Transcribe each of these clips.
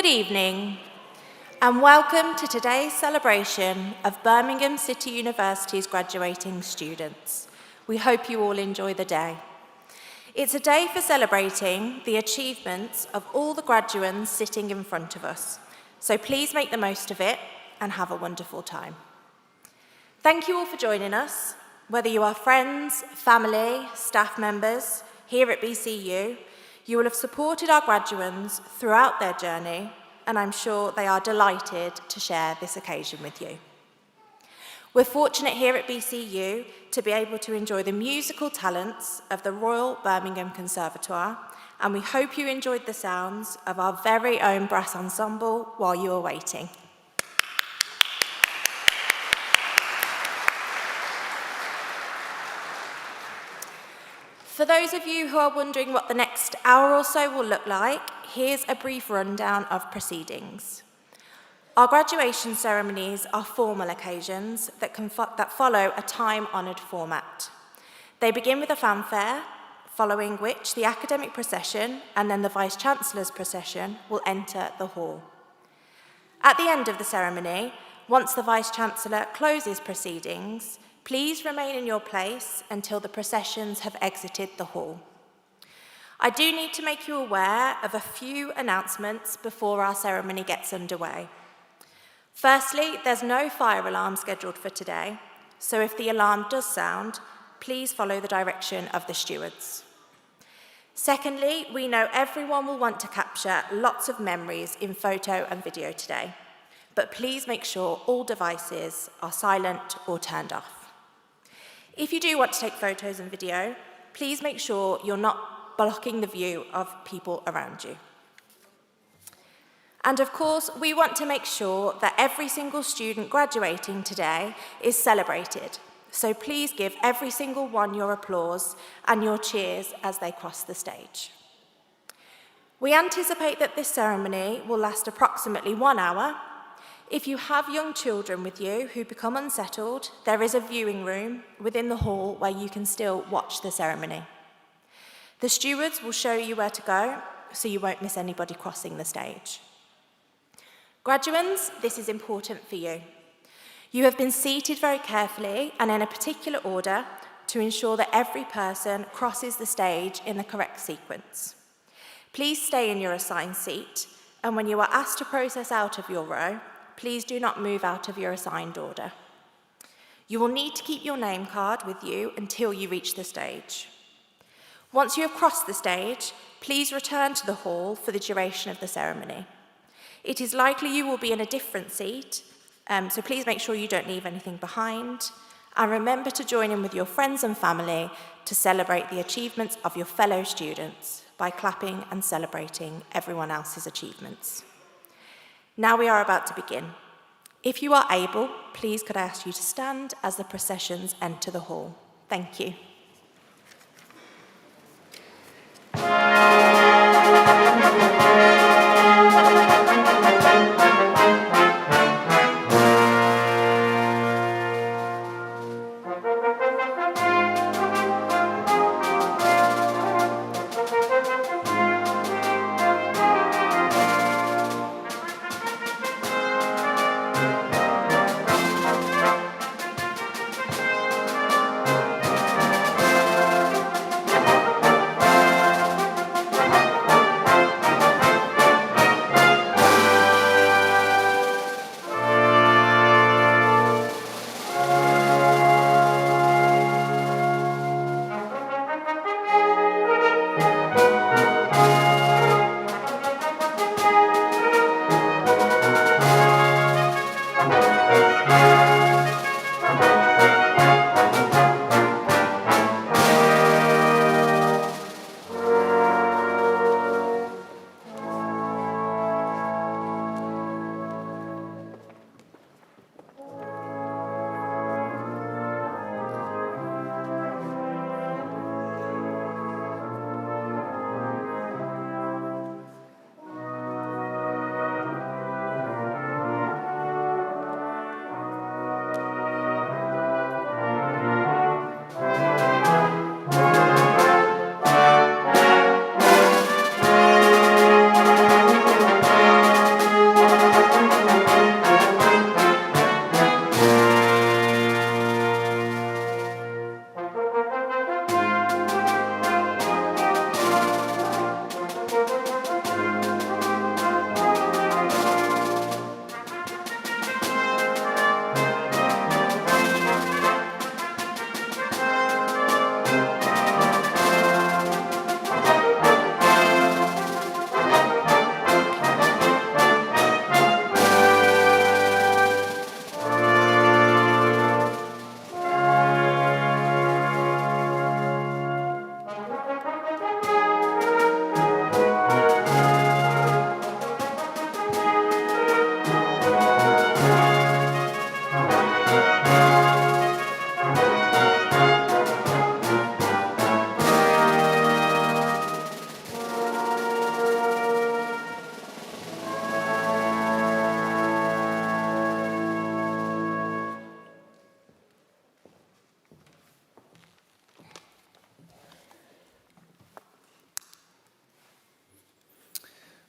Good evening, and welcome to today's celebration of Birmingham City University's graduating students. We hope you all enjoy the day. It's a day for celebrating the achievements of all the graduates sitting in front of us, so please make the most of it and have a wonderful time. Thank you all for joining us, whether you are friends, family, staff members here at BCU. You will have supported our graduates throughout their journey, and I'm sure they are delighted to share this occasion with you. We're fortunate here at BCU to be able to enjoy the musical talents of the Royal Birmingham Conservatoire, and we hope you enjoyed the sounds of our very own brass ensemble while you were waiting. For those of you who are wondering what the next hour or so will look like, here's a brief rundown of proceedings. Our graduation ceremonies are formal occasions that follow a time-honoured format. They begin with a fanfare, following which the academic procession and then the Vice-Chancellor's procession will enter the hall. At the end of the ceremony, once the Vice-Chancellor closes proceedings, please remain in your place until the processions have exited the hall. I do need to make you aware of a few announcements before our ceremony gets underway. Firstly, there's no fire alarm scheduled for today, so if the alarm does sound, please follow the direction of the stewards. Secondly, we know everyone will want to capture lots of memories in photo and video today, but please make sure all devices are silent or turned off. If you do want to take photos and video, please make sure you're not blocking the view of people around you. And of course, we want to make sure that every single student graduating today is celebrated. So please give every single one your applause and your cheers as they cross the stage. We anticipate that this ceremony will last approximately 1 hour. If you have young children with you who become unsettled, there is a viewing room within the hall where you can still watch the ceremony. The stewards will show you where to go, so you won't miss anybody crossing the stage. Graduands, this is important for you. You have been seated very carefully and in a particular order to ensure that every person crosses the stage in the correct sequence. Please stay in your assigned seat, and when you are asked to process out of your row, please do not move out of your assigned order. You will need to keep your name card with you until you reach the stage. Once you have crossed the stage, please return to the hall for the duration of the ceremony. It is likely you will be in a different seat, so please make sure you don't leave anything behind, and remember to join in with your friends and family to celebrate the achievements of your fellow students by clapping and celebrating everyone else's achievements. Now we are about to begin. If you are able, please could I ask you to stand as the processions enter the hall. Thank you.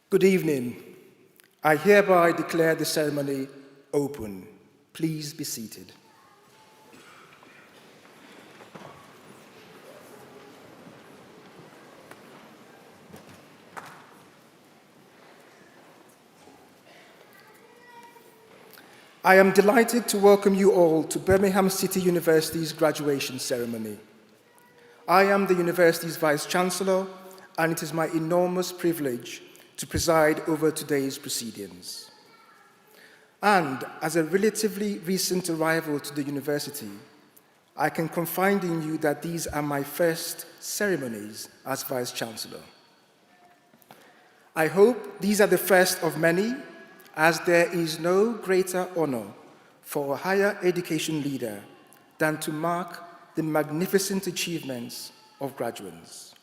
Good evening. I hereby declare the ceremony open. Please be seated. I am delighted to welcome you all to Birmingham City University's graduation ceremony. I am the university's Vice-Chancellor, and it is my enormous privilege to preside over today's proceedings. And as a relatively recent arrival to the university, I can confide in you that these are my first ceremonies as Vice-Chancellor. I hope these are the first of many, as there is no greater honor for a higher education leader than to mark the magnificent achievements of graduates.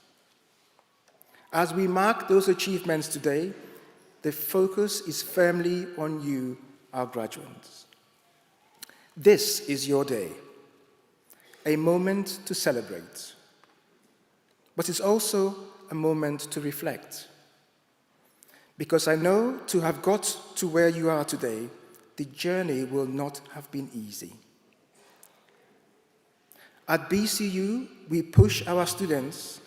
As we mark those achievements today, the focus is firmly on you, our graduates. This is your day, a moment to celebrate, but it's also a moment to reflect. Because I know to have got to where you are today, the journey will not have been easy. At BCU, we push our students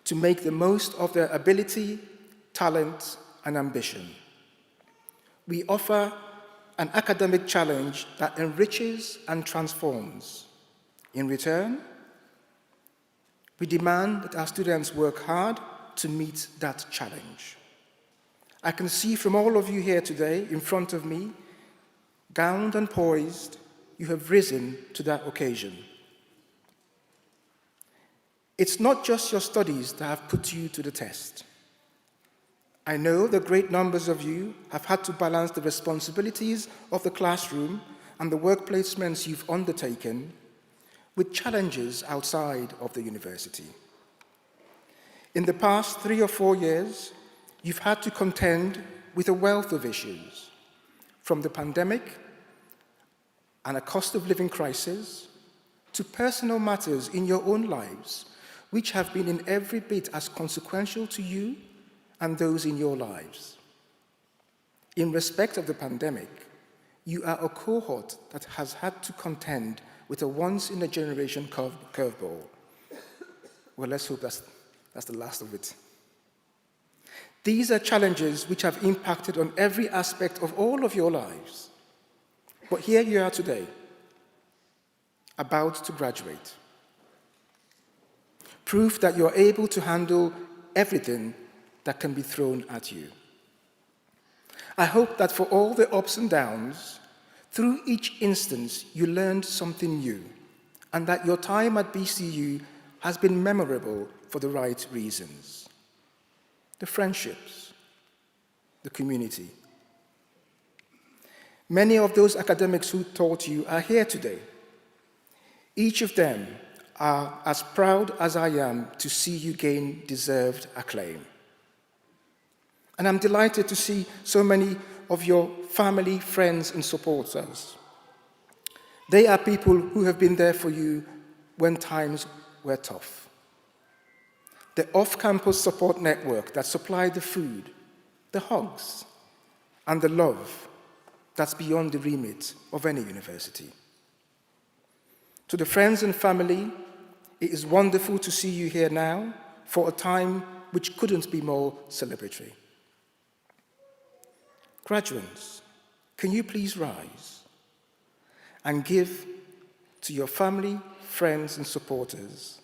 to make the most of their ability, talent, and ambition. We offer an academic challenge that enriches and transforms. In return, we demand that our students work hard to meet that challenge. I can see from all of you here today in front of me, gowned and poised, you have risen to that occasion. It's not just your studies that have put you to the test. I know that great numbers of you have had to balance the responsibilities of the classroom and the work placements you've undertaken with challenges outside of the university. In the past 3 or 4 years, you've had to contend with a wealth of issues, from the pandemic and a cost of living crisis to personal matters in your own lives, which have been in every bit as consequential to you and those in your lives. In respect of the pandemic, you are a cohort that has had to contend with a once-in-a-generation curveball. Well, let's hope that's the last of it. These are challenges which have impacted on every aspect of all of your lives. But here you are today, about to graduate. Proof that you're able to handle everything that can be thrown at you. I hope that for all the ups and downs, through each instance you learned something new, and that your time at BCU has been memorable for the right reasons. The friendships, the community. Many of those academics who taught you are here today. Each of them are as proud as I am to see you gain deserved acclaim. And I'm delighted to see so many of your family, friends, and supporters. They are people who have been there for you when times were tough. The off-campus support network that supplied the food, the hugs, and the love that's beyond the remit of any university. To the friends and family, it is wonderful to see you here now for a time which couldn't be more celebratory. Graduates, can you please rise and give to your family, friends, and supporters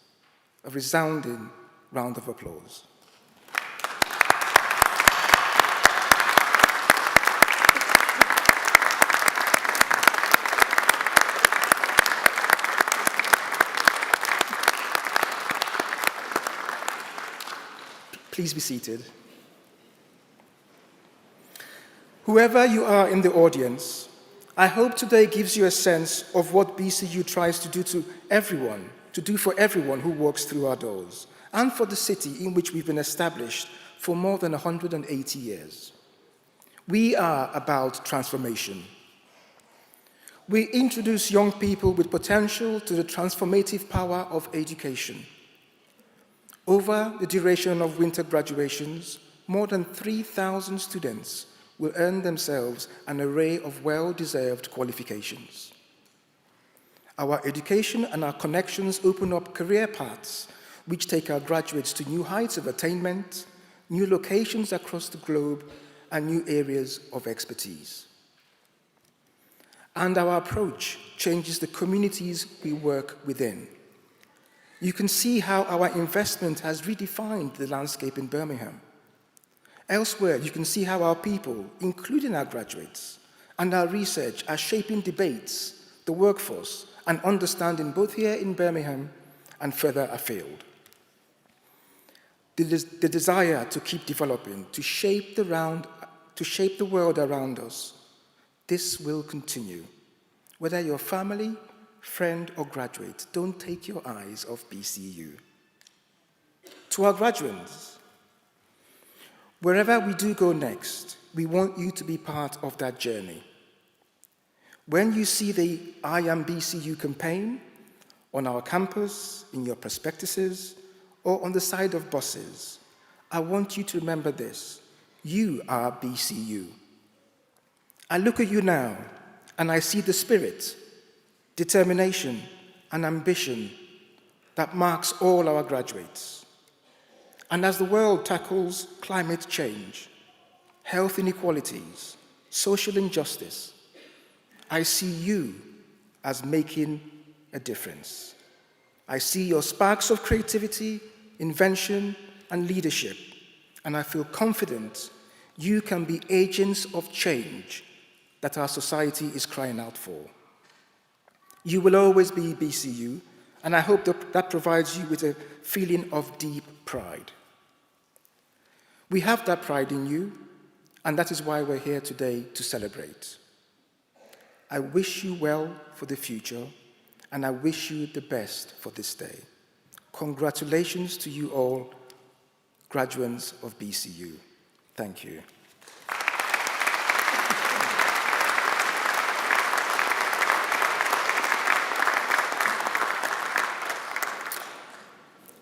a resounding round of applause. Please be seated. Whoever you are in the audience, I hope today gives you a sense of what BCU tries to do for everyone who walks through our doors, and for the city in which we've been established for more than 180 years. We are about transformation. We introduce young people with potential to the transformative power of education. Over the duration of winter graduations, more than 3,000 students will earn themselves an array of well-deserved qualifications. Our education and our connections open up career paths which take our graduates to new heights of attainment, new locations across the globe, and new areas of expertise. And our approach changes the communities we work within. You can see how our investment has redefined the landscape in Birmingham. Elsewhere, you can see how our people, including our graduates, and our research are shaping debates, the workforce, and understanding both here in Birmingham and further afield. The desire to keep developing, to shape the world around us, this will continue. Whether you're family, friend, or graduate, don't take your eyes off BCU. To our graduates, wherever we do go next, we want you to be part of that journey. When you see the I Am BCU campaign on our campus, in your prospectuses, or on the side of buses, I want you to remember this. You are BCU. I look at you now, and I see the spirit, determination, and ambition that marks all our graduates. And as the world tackles climate change, health inequalities, social injustice, I see you as making a difference. I see your sparks of creativity, invention, and leadership, and I feel confident you can be agents of change that our society is crying out for. You will always be BCU, and I hope that provides you with a feeling of deep pride. We have that pride in you, and that is why we're here today to celebrate. I wish you well for the future, and I wish you the best for this day. Congratulations to you all, graduates of BCU. Thank you.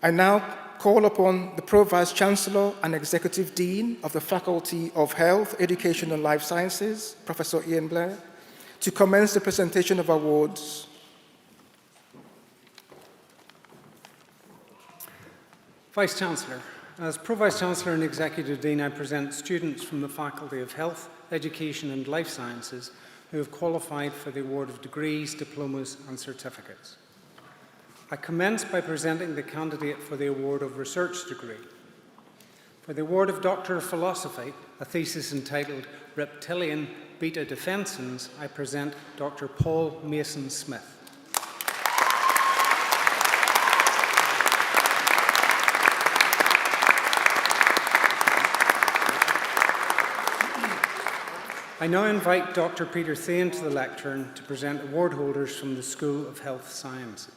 I now call upon the Pro-Vice-Chancellor and Executive Dean of the Faculty of Health, Education and Life Sciences, Professor Ian Blair, to commence the presentation of awards. Vice-Chancellor, as Pro-Vice-Chancellor and Executive Dean, I present students from the Faculty of Health, Education and Life Sciences who have qualified for the award of degrees, diplomas and certificates. I commence by presenting the candidate for the award of research degree. For the award of Doctor of Philosophy, a thesis entitled Reptilian Beta Defensins, I present Dr. Paul Mason-Smith. I now invite Dr. Peter Thane to the lectern to present award holders from the School of Health Sciences.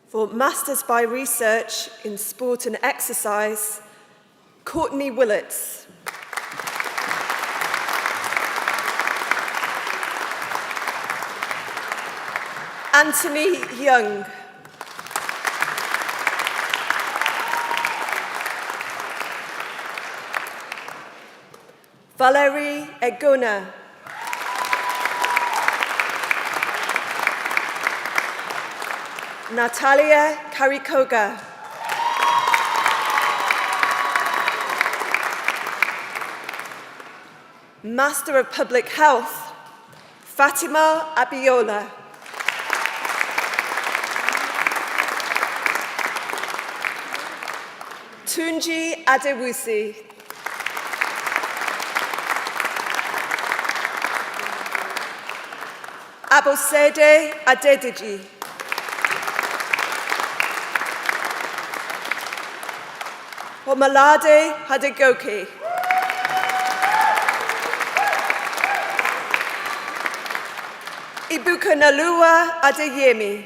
For Masters by Research in Sport and Exercise, Courtney Willets. Anthony Young. Valerie Egona. Natalia Karikoga. Master of Public Health, Fatima Abiola. Tunji Adewusi. Abosede Adedeji. Omalade Hadegoke. Ibukanalua Adeyemi.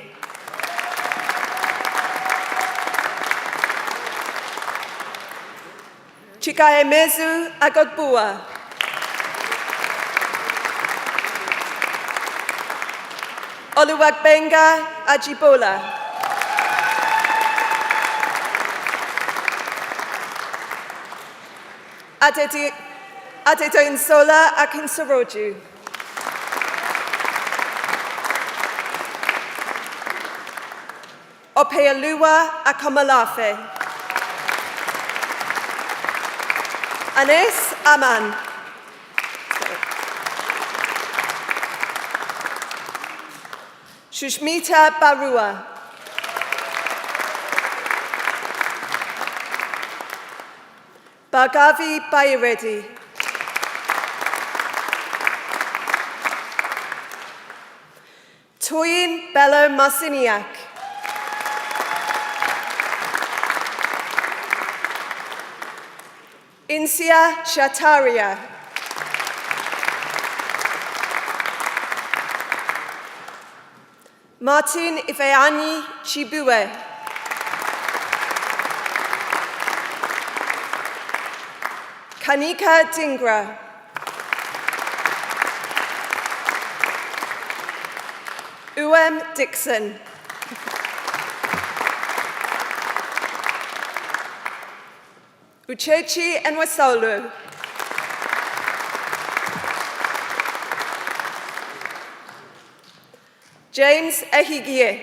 Chikaemezu Agogbua. Oluwagbenga Ajibola. Adedoinsola Akinsoroju. Opealua Akomalafe. Anes Aman. Shushmita Barua. Bhargavi Bayaredi. Toyin Bello Marciniak. Insia Shataria. Martin Ifeanyi Chibue. Kanika Dingra. Uem Dixon. Uchechi Enwasolu. James Ehigie.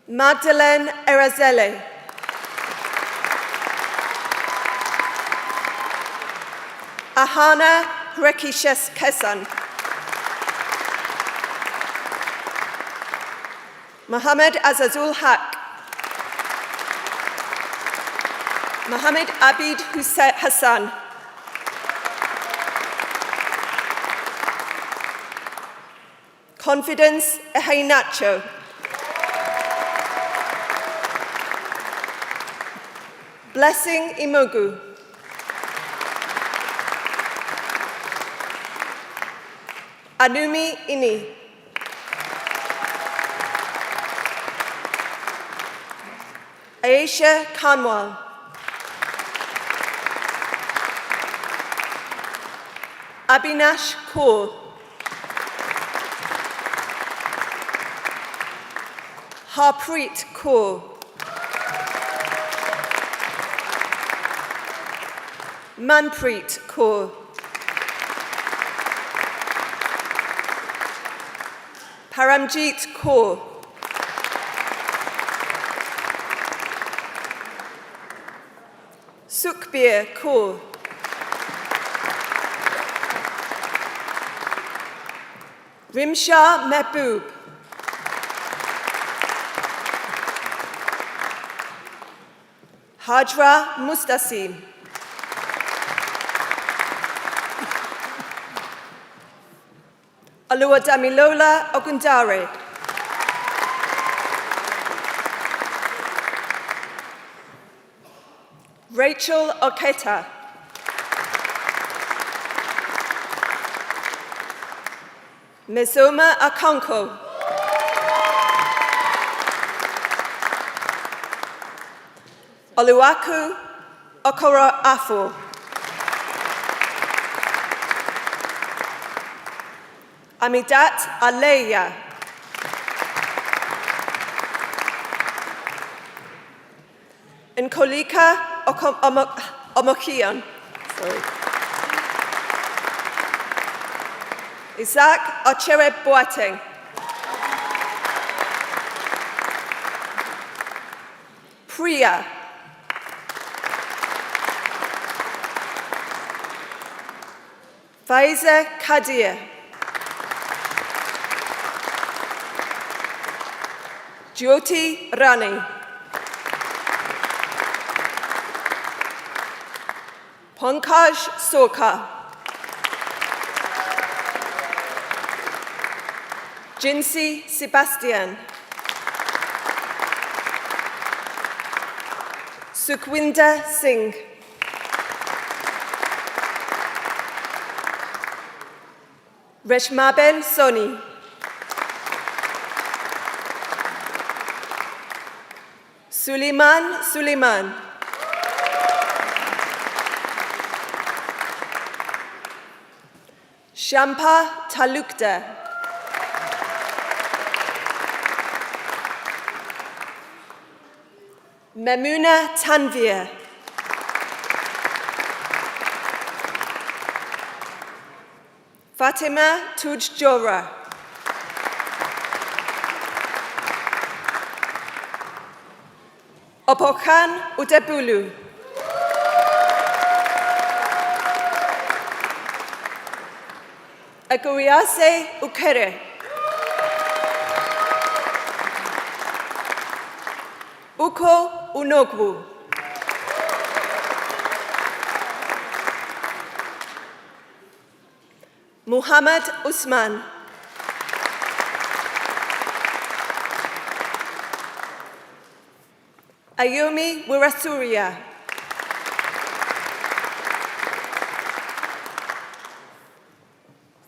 Magdalene Erazele. Ahana Rekishes Kesan. Mohammed Azazul Haq. Mohammed Abid Hassan. Confidence Eheinacho. Blessing Imogu. Anumi Ini. Aisha Kanwal. Abinash Kaur. Harpreet Kaur. Manpreet Kaur. Paramjit Kaur. Sukhbir Kaur. Rimsha Mehboob. Hajra Mustasim. Oluwadamilola Ogundare. Rachel Oketa. Mezoma Akonko. Oluwaku Okoro Afo. Amidat Aleya. Nkolika Omokian. Sorry. Isaac Ochere Boateng. Priya. Faiza Kadir. Jyoti Rani. Pankaj Soka. Jinsi Sebastian. Sukhwinder Singh. Reshmaben Soni. Suleiman Suleiman. Shampa Talukder. Memuna Tanvir. Fatima Tujjora. Opokan Udebulu. Aguriase Ukere. Uko Unogwu. Muhammad Usman. Ayumi Wirasuria.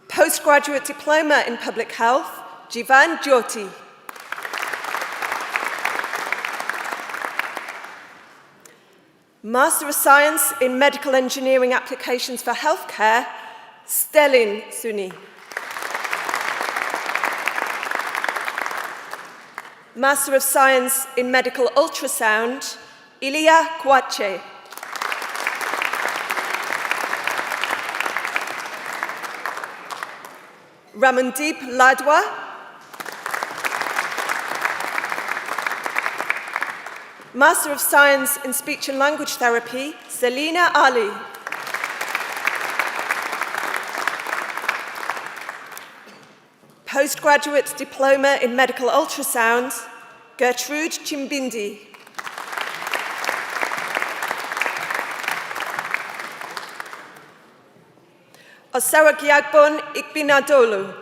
Postgraduate Diploma in Public Health, Jivan Jyoti. Master of Science in Medical Engineering Applications for Healthcare, Stelin Suni. Master of Science in Medical Ultrasound, Ilya Kwache. Ramandeep Ladwa. Master of Science in Speech and Language Therapy, Selina Ali. Postgraduate Diploma in Medical Ultrasound, Gertrude Chimbindi. Osara Gyagbon Ikbinadolu.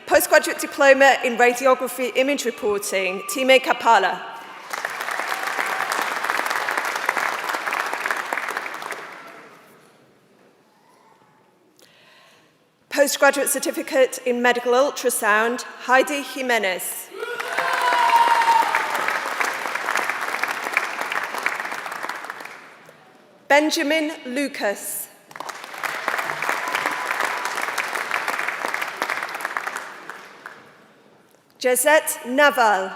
Postgraduate Diploma in Radiography Image Reporting, Time Kapala. Postgraduate Certificate in Medical Ultrasound, Heidi Jimenez. Benjamin Lucas. Jazette Naval.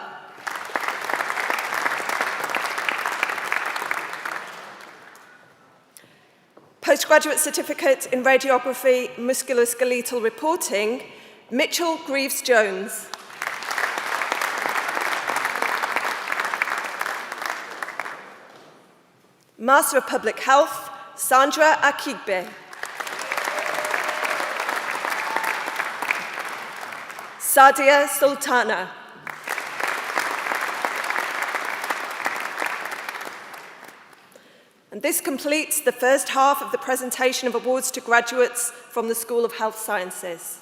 Postgraduate Certificate in Radiography Musculoskeletal Reporting, Mitchell Greaves-Jones. Master of Public Health, Sandra Akigbe. Sadia Sultana. And this completes the first half of the presentation of awards to graduates from the School of Health Sciences.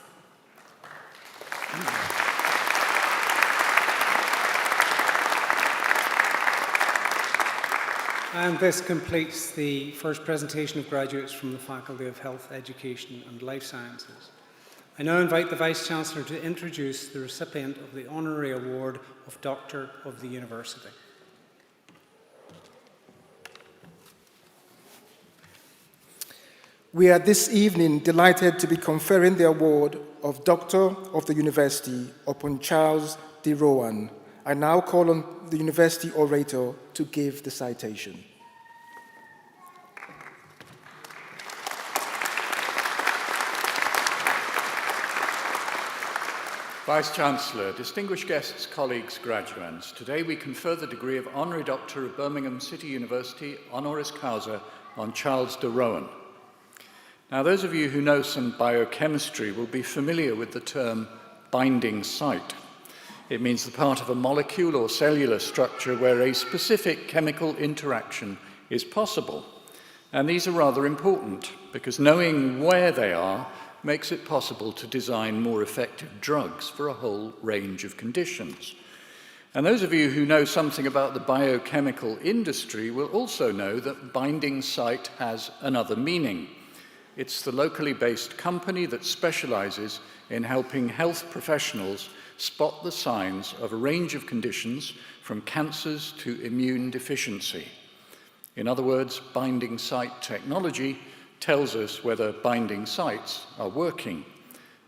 And this completes the first presentation of graduates from the Faculty of Health, Education and Life Sciences. I now invite the Vice-Chancellor to introduce the recipient of the Honorary Award of Doctor of the University. We are this evening delighted to be conferring the award of Doctor of the University upon Charles de Rohan. I now call on the University Orator to give the citation. Vice-Chancellor, distinguished guests, colleagues, graduands, today we confer the degree of Honorary Doctor of Birmingham City University, honoris causa, on Charles de Rohan. Now, those of you who know some biochemistry will be familiar with the term binding site. It means the part of a molecule or cellular structure where a specific chemical interaction is possible. And these are rather important because knowing where they are makes it possible to design more effective drugs for a whole range of conditions. And those of you who know something about the biochemical industry will also know that binding site has another meaning. It's the locally based company that specializes in helping health professionals spot the signs of a range of conditions from cancers to immune deficiency. In other words, binding site technology tells us whether binding sites are working.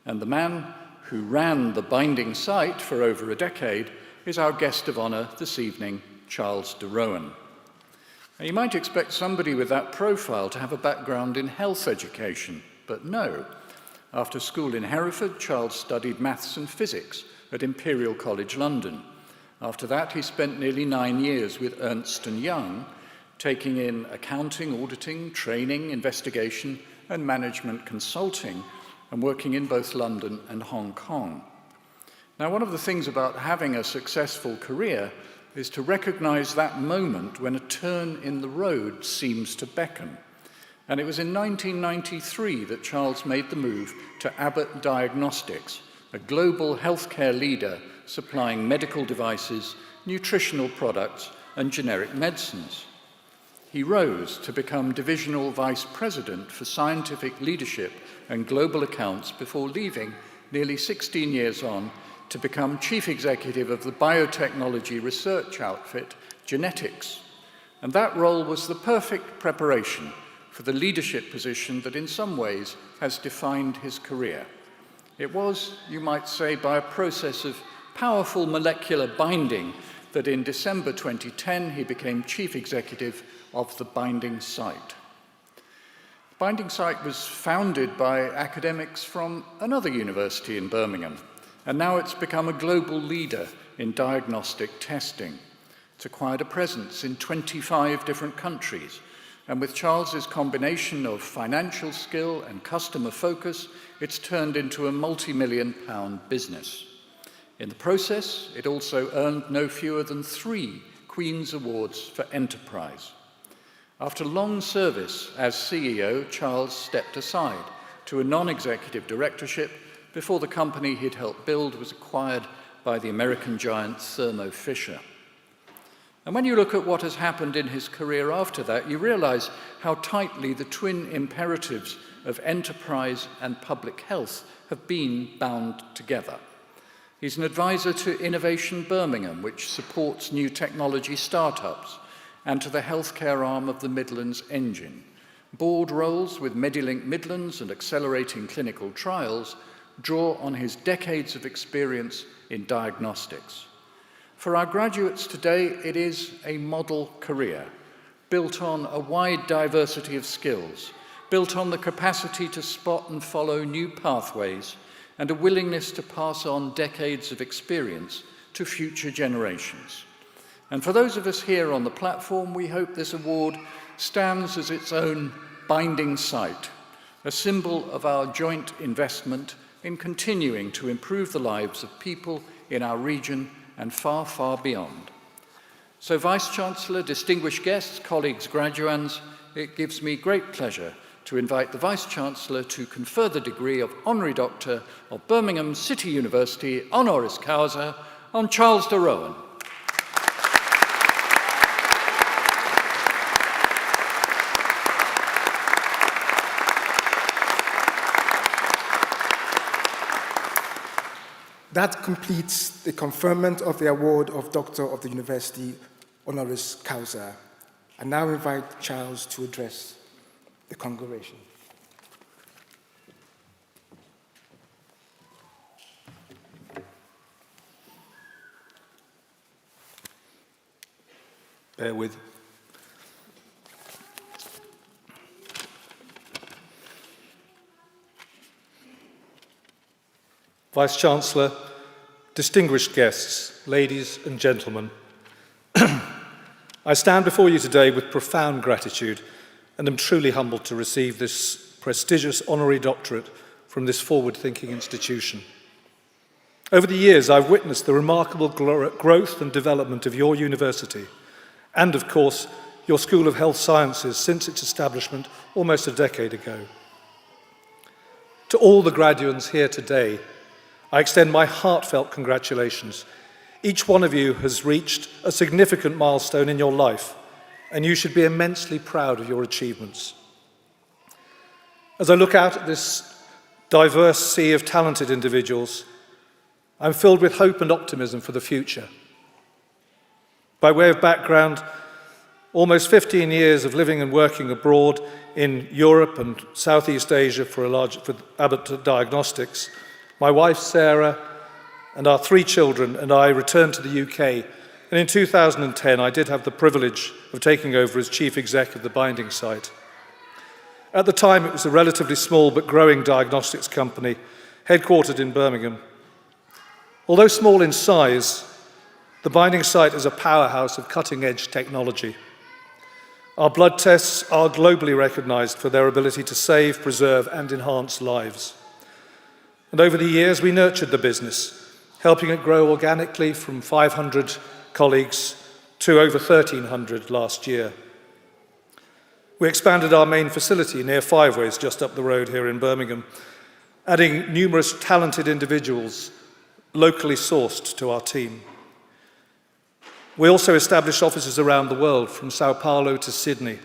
And the man who ran the binding site for over a decade is our guest of honor this evening, Charles de Rohan. Now, you might expect somebody with that profile to have a background in health education, but no. After school in Hereford, Charles studied maths and physics at Imperial College London. After that, he spent nearly 9 years with Ernst & Young, taking in accounting, auditing, training, investigation, and management consulting, and working in both London and Hong Kong. Now, one of the things about having a successful career is to recognize that moment when a turn in the road seems to beckon. And it was in 1993 that Charles made the move to Abbott Diagnostics, a global healthcare leader supplying medical devices, nutritional products, and generic medicines. He rose to become Divisional Vice President for Scientific Leadership and Global Accounts before leaving, nearly 16 years on, to become Chief Executive of the biotechnology research outfit, Genetics. And that role was the perfect preparation for the leadership position that in some ways has defined his career. It was, you might say, by a process of powerful molecular binding that in December 2010 he became Chief Executive of the Binding Site. The Binding Site was founded by academics from another university in Birmingham, and now it's become a global leader in diagnostic testing. It's acquired a presence in 25 different countries, and with Charles's combination of financial skill and customer focus, it's turned into a multi-million-pound business. In the process, it also earned no fewer than 3 Queen's Awards for Enterprise. After long service as CEO, Charles stepped aside to a non-executive directorship before the company he'd helped build was acquired by the American giant Thermo Fisher. And when you look at what has happened in his career after that, you realize how tightly the twin imperatives of enterprise and public health have been bound together. He's an advisor to Innovation Birmingham, which supports new technology startups, and to the healthcare arm of the Midlands Engine. Board roles with Medilink Midlands and Accelerating Clinical Trials draw on his decades of experience in diagnostics. For our graduates today, it is a model career, built on a wide diversity of skills, built on the capacity to spot and follow new pathways, and a willingness to pass on decades of experience to future generations. And for those of us here on the platform, we hope this award stands as its own binding site, a symbol of our joint investment in continuing to improve the lives of people in our region and far, far beyond. So, Vice-Chancellor, distinguished guests, colleagues, graduands, it gives me great pleasure to invite the Vice-Chancellor to confer the degree of Honorary Doctor of Birmingham City University, honoris causa, on Charles de Rohan. That completes the conferment of the award of Doctor of the University honoris causa. I now invite Charles to address the congregation. Bear with. Vice-Chancellor, distinguished guests, ladies and gentlemen, I stand before you today with profound gratitude and am truly humbled to receive this prestigious honorary doctorate from this forward-thinking institution. Over the years, I've witnessed the remarkable growth and development of your university and, of course, your School of Health Sciences since its establishment almost a decade ago. To all the graduands here today, I extend my heartfelt congratulations. Each one of you has reached a significant milestone in your life, and you should be immensely proud of your achievements. As I look out at this diverse sea of talented individuals, I'm filled with hope and optimism for the future. By way of background, almost 15 years of living and working abroad in Europe and Southeast Asia for Abbott Diagnostics, my wife Sarah and our 3 children and I returned to the UK, and in 2010 I did have the privilege of taking over as chief exec of the Binding Site. At the time it was a relatively small but growing diagnostics company headquartered in Birmingham. Although small in size, the Binding Site is a powerhouse of cutting-edge technology. Our blood tests are globally recognized for their ability to save, preserve, and enhance lives. And over the years, we nurtured the business, helping it grow organically from 500 colleagues to over 1,300 last year. We expanded our main facility near Five Ways, just up the road here in Birmingham, adding numerous talented individuals locally sourced to our team. We also established offices around the world, from Sao Paulo to Sydney.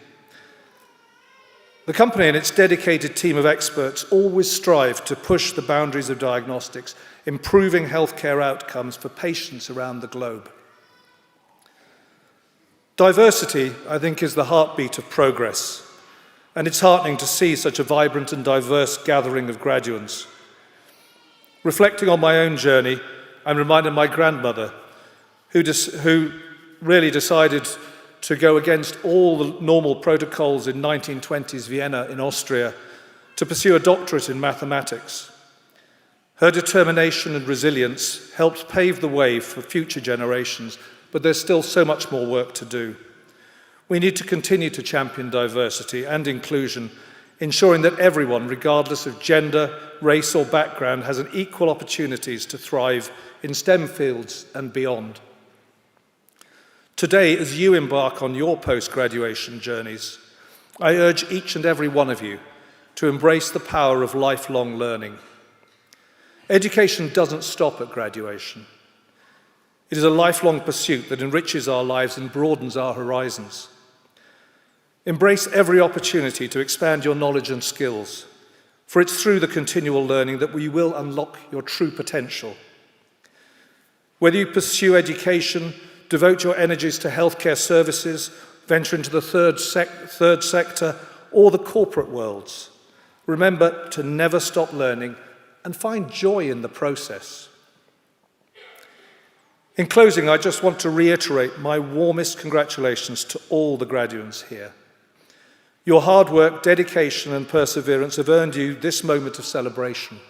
The company and its dedicated team of experts always strive to push the boundaries of diagnostics, improving healthcare outcomes for patients around the globe. Diversity, I think, is the heartbeat of progress, and it's heartening to see such a vibrant and diverse gathering of graduates. Reflecting on my own journey, I'm reminded of my grandmother, who really decided to go against all the normal protocols in 1920s Vienna in Austria to pursue a doctorate in mathematics. Her determination and resilience helped pave the way for future generations, but there's still so much more work to do. We need to continue to champion diversity and inclusion, ensuring that everyone, regardless of gender, race, or background, has an equal opportunities to thrive in STEM fields and beyond. Today, as you embark on your post-graduation journeys, I urge each and every one of you to embrace the power of lifelong learning. Education doesn't stop at graduation. It is a lifelong pursuit that enriches our lives and broadens our horizons. Embrace every opportunity to expand your knowledge and skills, for it's through the continual learning that we will unlock your true potential. Whether you pursue education, devote your energies to healthcare services, venture into the third sector, or the corporate worlds, remember to never stop learning and find joy in the process. In closing, I just want to reiterate my warmest congratulations to all the graduates here. Your hard work, dedication, and perseverance have earned you this moment of celebration.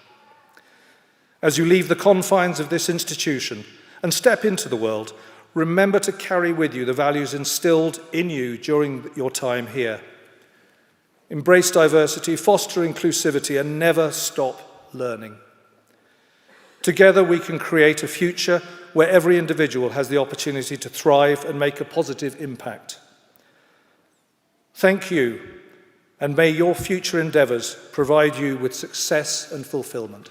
As you leave the confines of this institution and step into the world, remember to carry with you the values instilled in you during your time here. Embrace diversity, foster inclusivity, and never stop learning. Together we can create a future where every individual has the opportunity to thrive and make a positive impact. Thank you, and may your future endeavours provide you with success and fulfilment.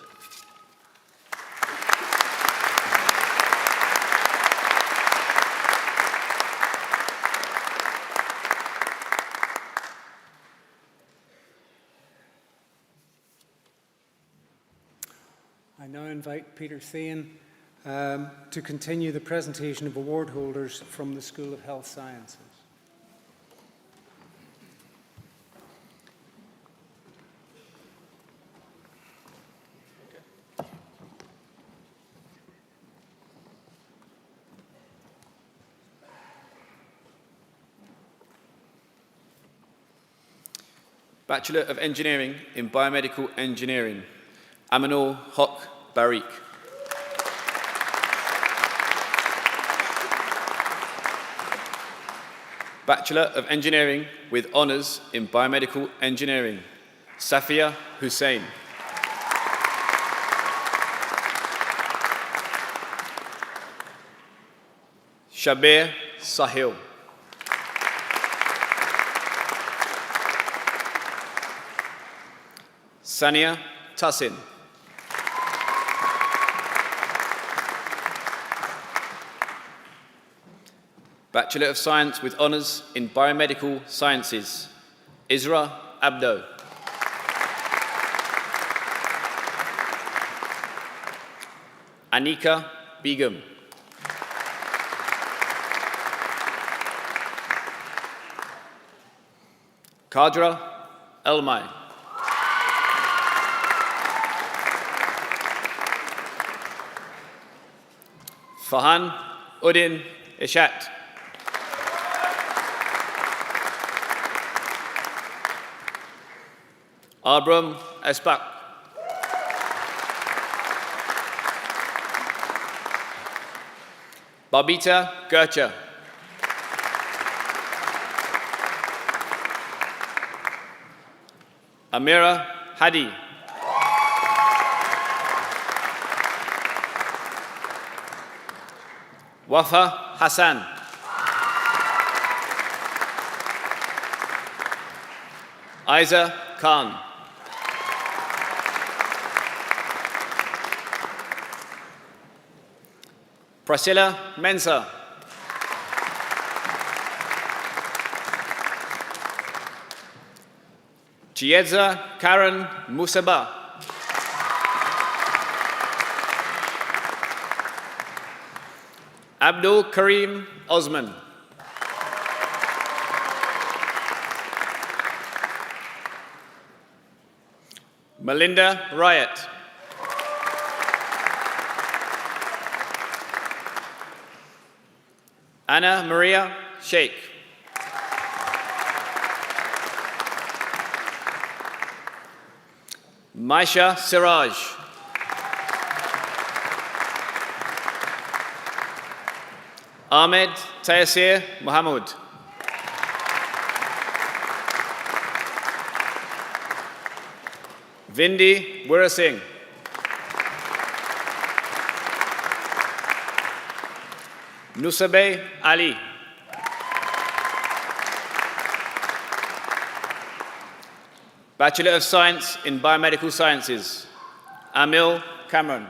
I now invite Peter Thien to continue the presentation of award holders from the School of Health Sciences. Bachelor of Engineering in Biomedical Engineering, Aminul Haq Barik. Bachelor of Engineering with Honours in Biomedical Engineering, Safia Hussain. Shabir Sahil. Sania Tassin. Bachelor of Science with Honours in Biomedical Sciences, Isra Abdo. Anika Begum. Kadra Elmai. Fahan Udin Ishat. Abram Espak. Babita Gercha. Amira Hadi. Wafa Hassan. Aiza Khan. Priscilla Mensa. Chiedza Karen Musaba. Abdul Karim Osman. Melinda Riot. Anna Maria Sheikh. Maisha Siraj. Ahmed Taysir Mohammed. Vindi Wirasingh. Nusabe Ali. Bachelor of Science in Biomedical Sciences, Amil Cameron.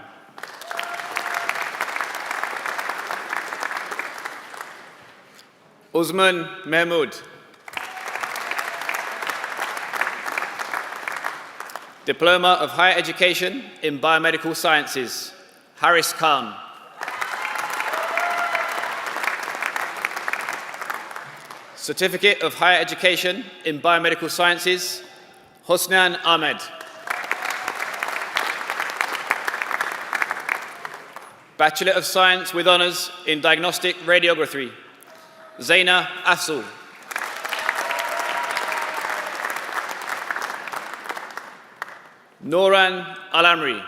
Uzman Mahmood. Diploma of Higher Education in Biomedical Sciences, Haris Khan. Certificate of Higher Education in Biomedical Sciences, Hosnan Ahmed. Bachelor of Science with Honours in Diagnostic Radiography, Zaina Afzal. Noran Alamri.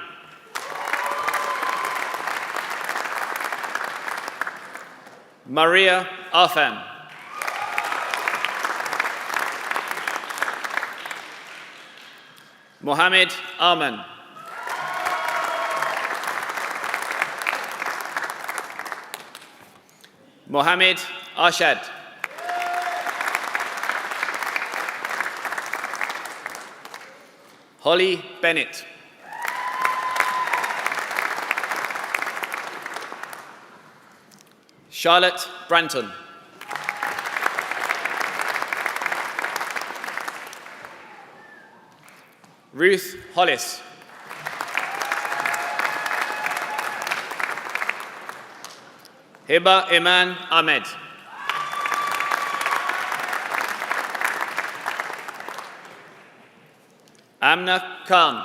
Maria Arfan. Mohammed Arman. Mohammed Arshad. Holly Bennett. Charlotte Branton. Ruth Hollis. Hiba Iman Ahmed. Amna Khan.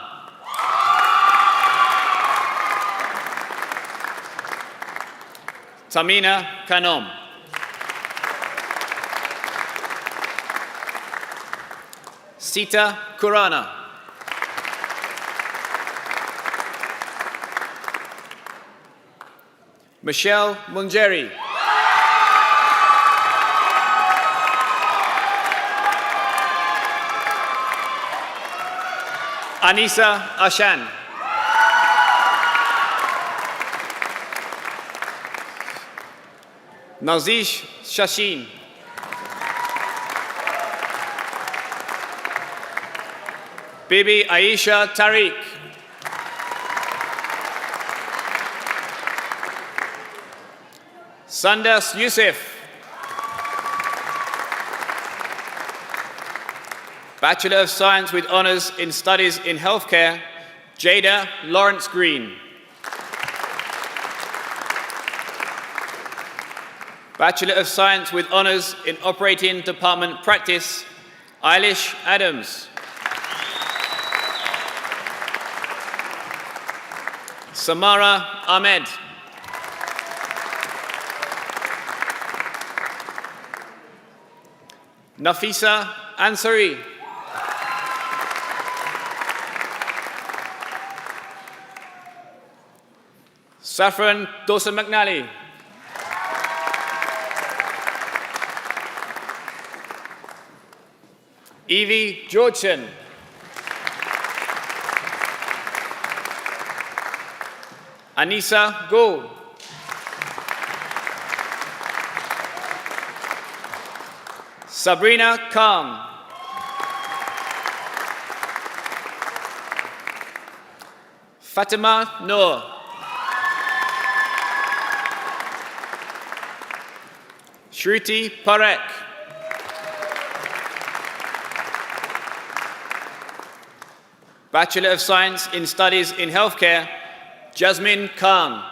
Tamina Kanom. Sita Kurana. Michelle Mungeri. Anisa Ashan. Nazish Shashin. Bibi Aisha Tariq. Sandas Yusuf. Bachelor of Science with Honours in Studies in Healthcare, Jada Lawrence Green. Bachelor of Science with Honours in Operating Department Practice, Eilish Adams. Samara Ahmed. Nafisa Ansari. Saffron Dawson McNally. Evie Georgeson. Anissa Gould. Sabrina Khan. Fatima Noor. Shruti Parekh. Bachelor of Science in Studies in Healthcare, Jasmine Khan.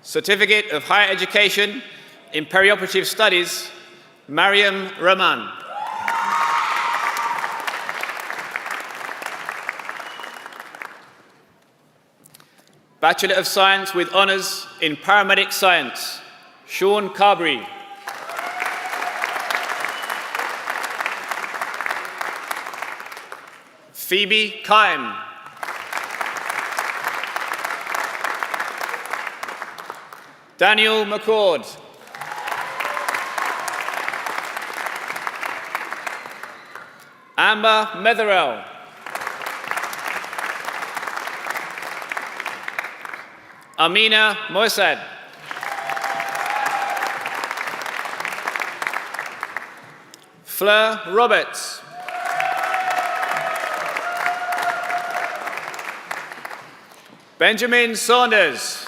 Certificate of Higher Education in Perioperative Studies, Mariam Rahman. Bachelor of Science with Honours in Paramedic Science, Sean Carberry. Phoebe Kime. Daniel McCord. Amber Metherell. Amina Mossad. Fleur Roberts. Benjamin Saunders.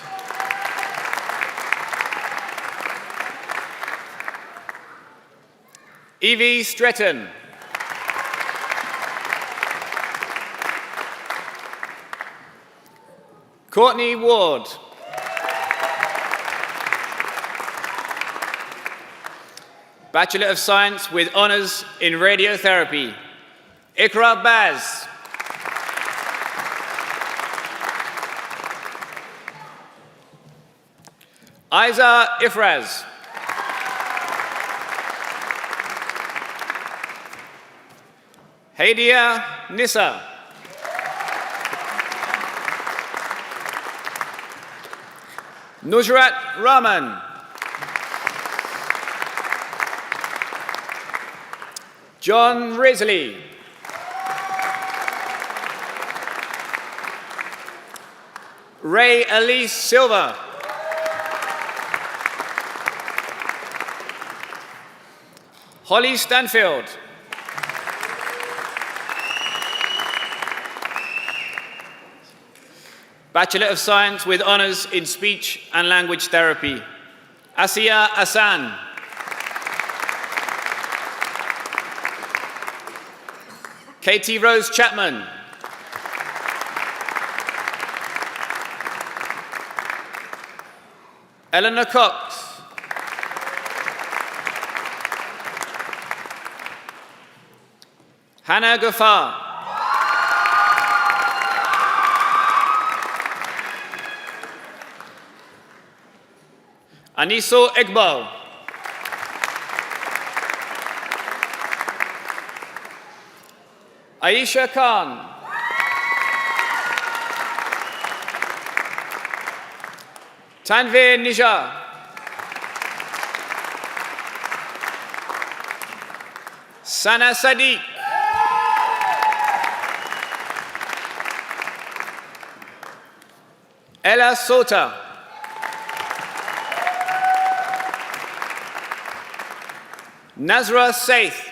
Evie Stretton. Courtney Ward. Bachelor of Science with Honours in Radiotherapy, Ikra Baz. Aiza Ifraz. Hadia Nissa. Nusrat Rahman. John Risley. Ray Elise Silva. Holly Stanfield. Bachelor of Science with Honours in Speech and Language Therapy, Asiya Asan. Katie Rose Chapman. Eleanor Cox. Hannah Ghaffar. Aniso Iqbal. Aisha Khan. Tanvir Nija. Sana Sadiq. Ella Sota. Nazra Saith.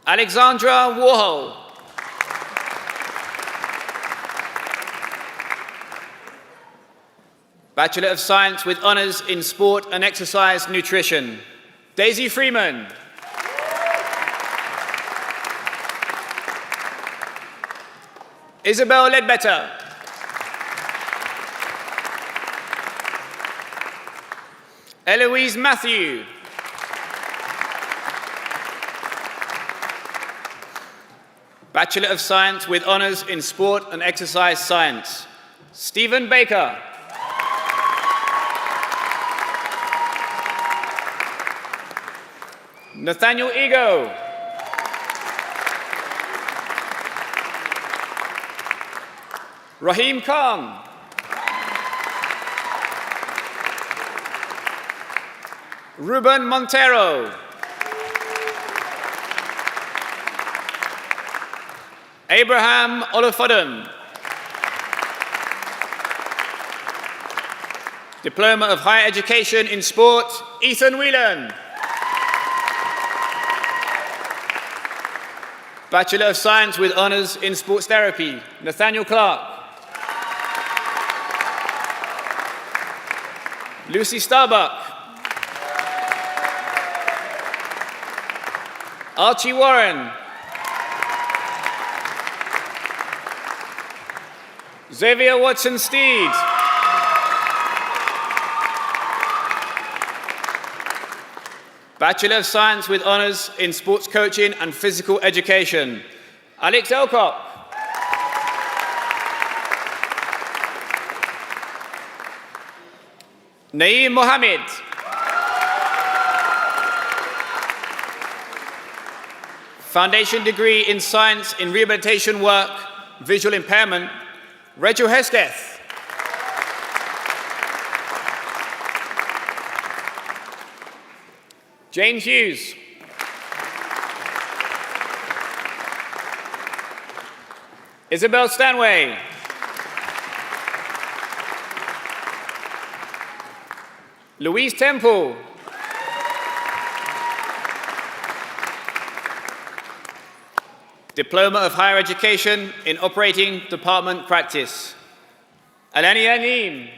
Alexandra Warhol. Bachelor of Science with Honours in Sport and Exercise Nutrition, Daisy Freeman. Isabel Ledbetter. Eloise Matthew. Bachelor of Science with Honours in Sport and Exercise Science, Stephen Baker. Nathaniel Ego. Raheem Khan. Ruben Montero. Abraham Olufodun. Diploma of Higher Education in Sport, Ethan Whelan. Bachelor of Science with Honours in Sports Therapy, Nathaniel Clark. Lucy Starbuck. Archie Warren. Xavier Watson-Steed. Bachelor of Science with Honours in Sports Coaching and Physical Education, Alex Elcock. Naeem Mohammed. Foundation degree in Science in Rehabilitation Work, Visual Impairment, Rachel Hesketh. Jane Hughes. Isabel Stanway. Louise Temple. Diploma of Higher Education in Operating Department Practice, Alani Anim.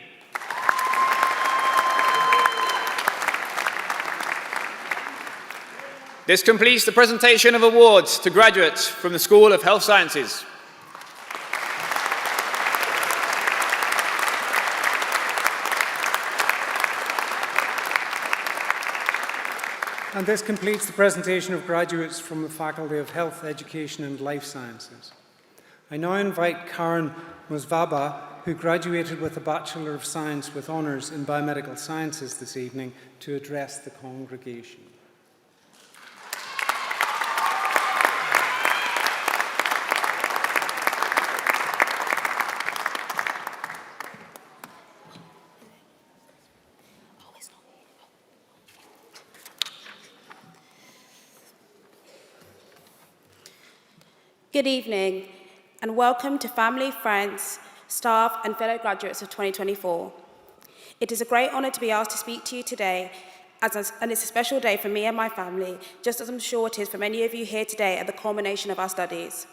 This completes the presentation of awards to graduates from the School of Health Sciences. And this completes the presentation of graduates from the Faculty of Health, Education and Life Sciences. I now invite Karen Musvaba, who graduated with a Bachelor of Science with Honours in Biomedical Sciences this evening, to address the congregation. Good evening, and welcome to family, friends, staff, and fellow graduates of 2024. It is a great honour to be asked to speak to you today, and it's a special day for me and my family, just as I'm sure it is for many of you here today at the culmination of our studies.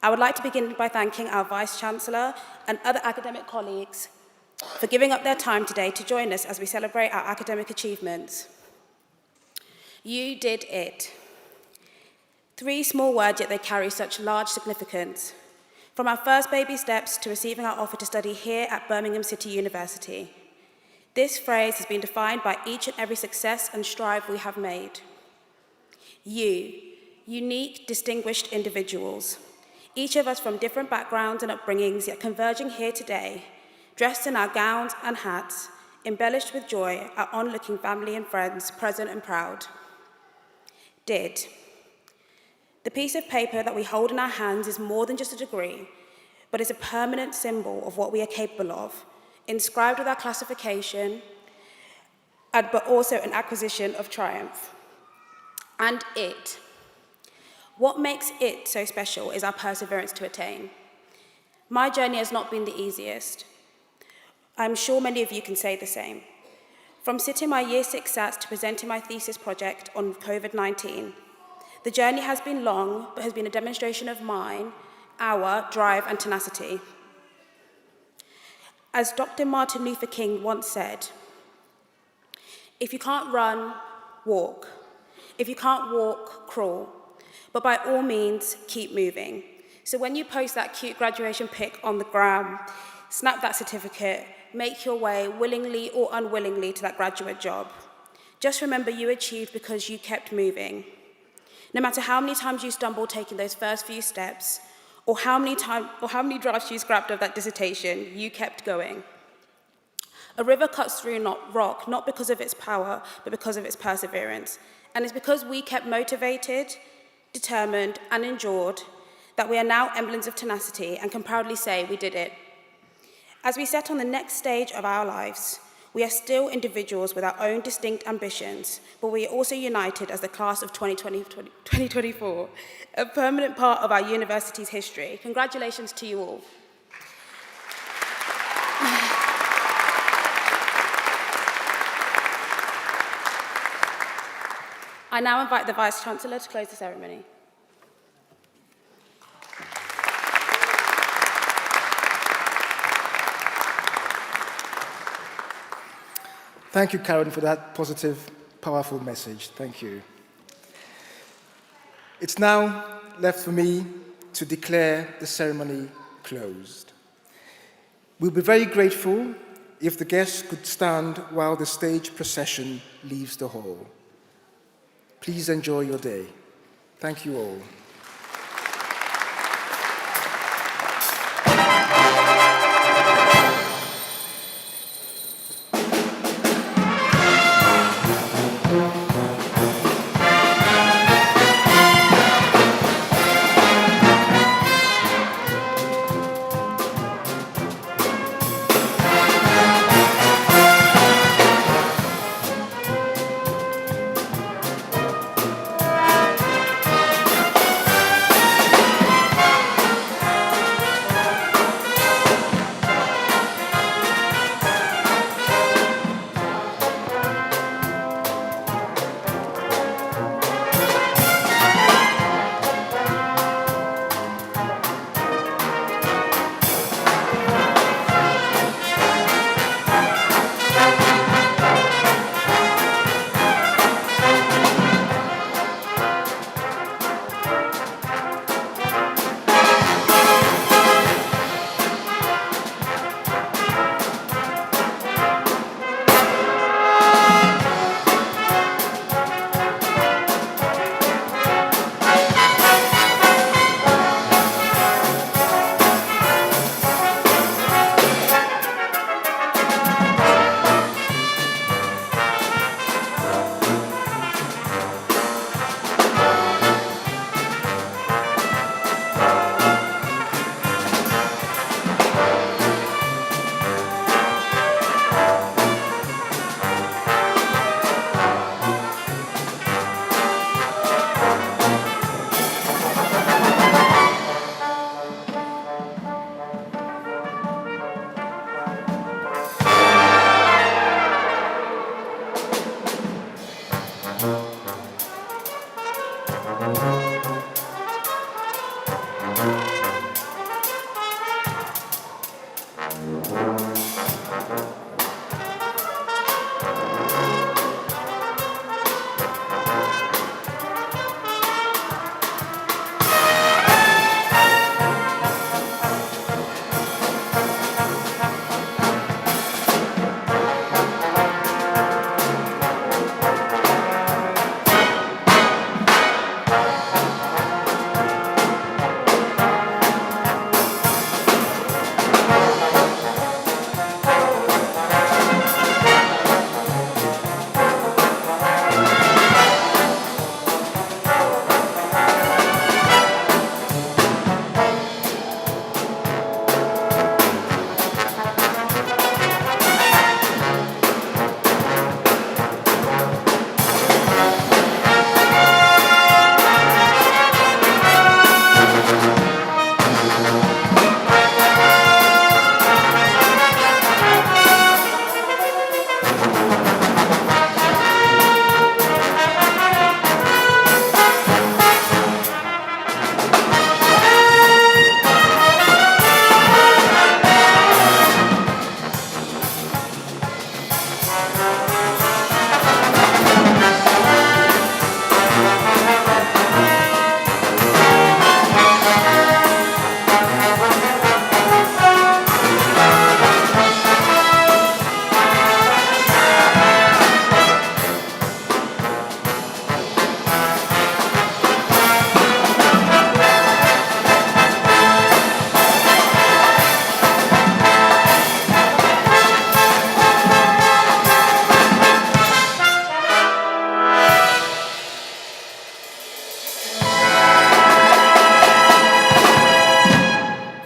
I would like to begin by thanking our Vice-Chancellor and other academic colleagues for giving up their time today to join us as we celebrate our academic achievements. You did it. 3 small words, yet they carry such large significance. From our first baby steps to receiving our offer to study here at Birmingham City University. This phrase has been defined by each and every success and strive we have made. You, unique, distinguished individuals, each of us from different backgrounds and upbringings, yet converging here today, dressed in our gowns and hats, embellished with joy, our onlooking family and friends, present and proud. Did. The piece of paper that we hold in our hands is more than just a degree, but is a permanent symbol of what we are capable of, inscribed with our classification, but also an acquisition of triumph. And it. What makes it so special is our perseverance to attain. My journey has not been the easiest. I'm sure many of you can say the same. From sitting my Year 6 SATs to presenting my thesis project on COVID-19, the journey has been long, but has been a demonstration of our drive and tenacity. As Dr. Martin Luther King once said, if you can't run, walk. If you can't walk, crawl. But by all means, keep moving. So when you post that cute graduation pic on the gram, snap that certificate, make your way willingly or unwillingly to that graduate job. Just remember you achieved because you kept moving. No matter how many times you stumbled taking those first few steps, or how many drafts you scrapped of that dissertation, you kept going. A river cuts through rock, not because of its power, but because of its perseverance. And it's because we kept motivated, determined, and endured that we are now emblems of tenacity and can proudly say we did it. As we set on the next stage of our lives, we are still individuals with our own distinct ambitions, but we are also united as the class of 2024, a permanent part of our university's history. Congratulations to you all. I now invite the Vice-Chancellor to close the ceremony. Thank you, Karen, for that positive, powerful message. Thank you. It's now left for me to declare the ceremony closed. We'll be very grateful if the guests could stand while the stage procession leaves the hall. Please enjoy your day. Thank you all.